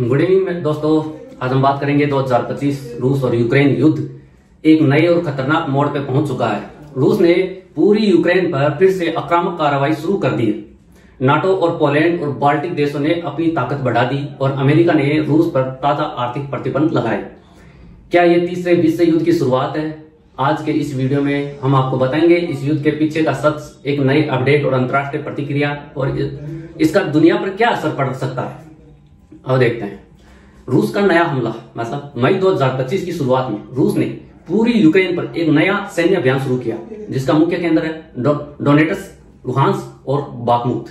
Good evening दोस्तों। आज हम बात करेंगे 2025 रूस और यूक्रेन युद्ध एक नए और खतरनाक मोड़ पे पहुंच चुका है। रूस ने पूरी यूक्रेन पर फिर से आक्रामक कार्रवाई शुरू कर दी है। नाटो और पोलैंड और बाल्टिक देशों ने अपनी ताकत बढ़ा दी और अमेरिका ने रूस पर ताजा आर्थिक प्रतिबंध लगाए। क्या ये तीसरे विश्व युद्ध की शुरुआत है? आज के इस वीडियो में हम आपको बताएंगे इस युद्ध के पीछे का सच, एक नई अपडेट और अंतर्राष्ट्रीय प्रतिक्रिया और इसका दुनिया पर क्या असर पड़ सकता है। अब देखते हैं। रूस का नया हमला, मतलब मई 2025 की शुरुआत में रूस ने पूरी यूक्रेन पर एक नया सैन्य अभियान शुरू किया, जिसका मुख्य केंद्र है डोनेट्स्क, लुहांस्क और बाखमुत।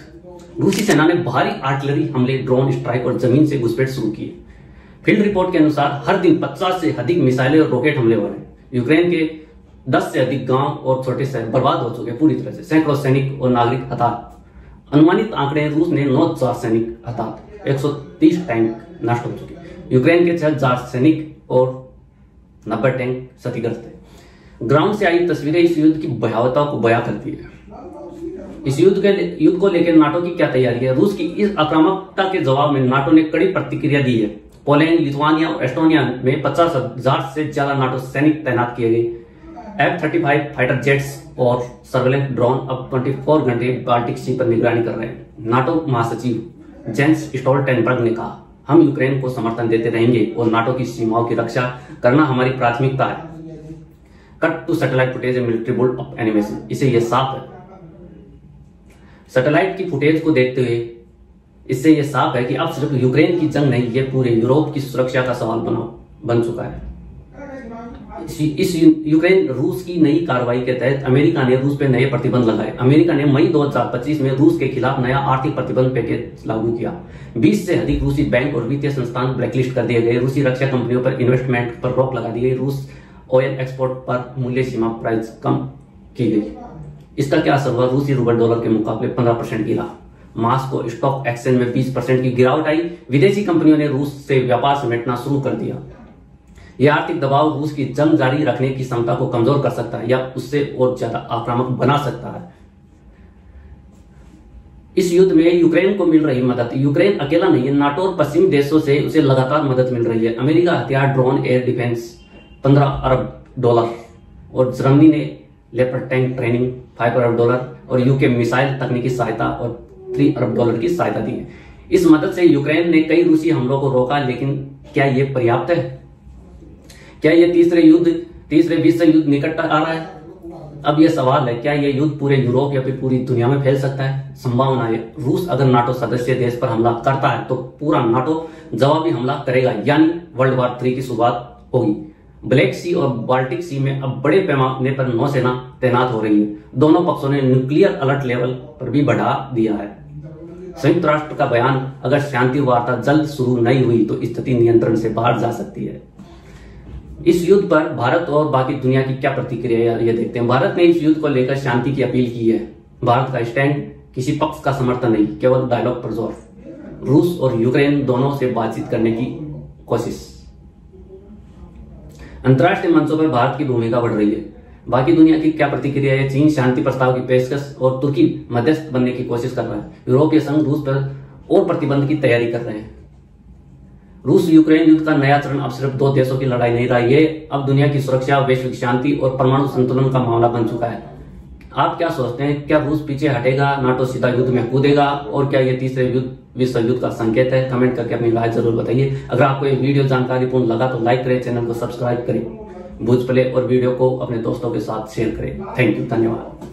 रूसी सेना ने भारी आर्टिलरी हमले, ड्रोन स्ट्राइक और जमीन से घुसपैठ शुरू किए। फील्ड रिपोर्ट के अनुसार हर दिन 50 से अधिक मिसाइलें और रॉकेट हमले हो रहे हैं। यूक्रेन के 10 से अधिक गांव और छोटे शहर बर्बाद हो चुके पूरी तरह से। सैकड़ों सैनिक और नागरिक हताहत। अनुमानित आंकड़े, रूस ने 9,000 सैनिक हताहत, 130 टैंक नष्ट हो चुके। यूक्रेन के 6,000 सैनिक और 90 टैंक क्षतिग्रस्त है। ग्राउंड से आई तस्वीरें इस युद्ध की भयावहता को बयां करती है। इस युद्ध को लेकर नाटो की क्या तैयारी है? रूस की इस आक्रामकता के जवाब में नाटो ने कड़ी प्रतिक्रिया दी है। पोलैंड, लिथुआनिया और एस्टोनिया में 50,000 से ज्यादा नाटो सैनिक तैनात किए गए। F-35 फाइटर जेट्स और सर्वेलेंस ड्रोन अब 24 घंटे बाल्टिक सी पर निगरानी कर रहे हैं। नाटो महासचिव जेंस स्टोल्टेनबर्ग ने कहा, हम यूक्रेन को समर्थन देते रहेंगे और नाटो की सीमाओं की रक्षा करना हमारी प्राथमिकता है। Cut to satellite footage military bullet of animation. इसे यह साफ है, सैटेलाइट की फुटेज को देखते हुए इससे यह साफ है कि अब सिर्फ यूक्रेन की जंग नहीं, यह पूरे यूरोप की सुरक्षा का सवाल बन चुका है। इस यूक्रेन रूस की नई कार्रवाई के तहत अमेरिका ने रूस पे नए प्रतिबंध लगाए। अमेरिका ने मई 2025 में रूस के खिलाफ नया आर्थिक प्रतिबंध पैकेज लागू किया। 20 से अधिक रूसी बैंक और वित्तीय संस्थान ब्लैकलिस्ट कर दिए गए। रूसी रक्षा कंपनियों पर इन्वेस्टमेंट पर रोक लगा दी गई। रूस ऑयल एक्सपोर्ट पर मूल्य सीमा प्राइस कम की गई। इसका क्या असर हुआ? रूसी रूबल डॉलर के मुकाबले 15% गिरा। मॉस्को स्टॉक एक्सचेंज में 20% की गिरावट आई। विदेशी कंपनियों ने रूस से व्यापार समेटना शुरू कर दिया। यह आर्थिक दबाव रूस की जंग जारी रखने की क्षमता को कमजोर कर सकता है या उससे और ज्यादा आक्रामक बना सकता है। इस युद्ध में यूक्रेन को मिल रही मदद, यूक्रेन अकेला नहीं है, नाटो और पश्चिमी देशों से उसे लगातार मदद मिल रही है। अमेरिका हथियार, ड्रोन, एयर डिफेंस $15 अरब और जर्मनी ने लेपर्ड टैंक ट्रेनिंग $5 अरब और यूके मिसाइल तकनीकी सहायता और $3 अरब की सहायता दी है। इस मदद से यूक्रेन ने कई रूसी हमलों को रोका, लेकिन क्या यह पर्याप्त है? क्या यह तीसरे विश्व युद्ध निकट आ रहा है? अब यह सवाल है, क्या यह युद्ध पूरे यूरोप या फिर पूरी दुनिया में फैल सकता है? संभावना है। रूस अगर नाटो सदस्य देश पर हमला करता है तो पूरा नाटो जवाबी हमला करेगा, यानी वर्ल्ड वॉर 3 की शुरुआत होगी। ब्लैक सी और बाल्टिक सी में अब बड़े पैमाने पर नौसेना तैनात हो रही है। दोनों पक्षों ने न्यूक्लियर अलर्ट लेवल पर भी बढ़ा दिया है। संयुक्त राष्ट्र का बयान, अगर शांति वार्ता जल्द शुरू नहीं हुई तो स्थिति नियंत्रण से बाहर जा सकती है। इस युद्ध पर भारत और बाकी दुनिया की क्या प्रतिक्रिया है, ये देखते हैं। भारत ने इस युद्ध को लेकर शांति की अपील की है। भारत का स्टैंड किसी पक्ष का समर्थन नहीं, केवल डायलॉग पर जोर। रूस और यूक्रेन दोनों से बातचीत करने की कोशिश। अंतर्राष्ट्रीय मंचों पर भारत की भूमिका बढ़ रही है। बाकी दुनिया की क्या प्रतिक्रिया है? चीन शांति प्रस्ताव की पेशकश और तुर्की मध्यस्थ बनने की कोशिश कर रहा है। यूरोपीय संघ रूस पर और प्रतिबंध की तैयारी कर रहे हैं। रूस यूक्रेन युद्ध का नया चरण अब सिर्फ 2 देशों की लड़ाई नहीं रहा, ये अब दुनिया की सुरक्षा, वैश्विक शांति और परमाणु संतुलन का मामला बन चुका है। आप क्या सोचते हैं? क्या रूस पीछे हटेगा, नाटो सीधा युद्ध में कूदेगा, और क्या यह तीसरे विश्व युद्ध का संकेत है? कमेंट करके अपनी राय जरूर बताइए। अगर आपको ये वीडियो जानकारीपूर्ण लगा तो लाइक करें, चैनल को सब्सक्राइब करें, भूज प्ले और वीडियो को अपने दोस्तों के साथ शेयर करें। थैंक यू, धन्यवाद।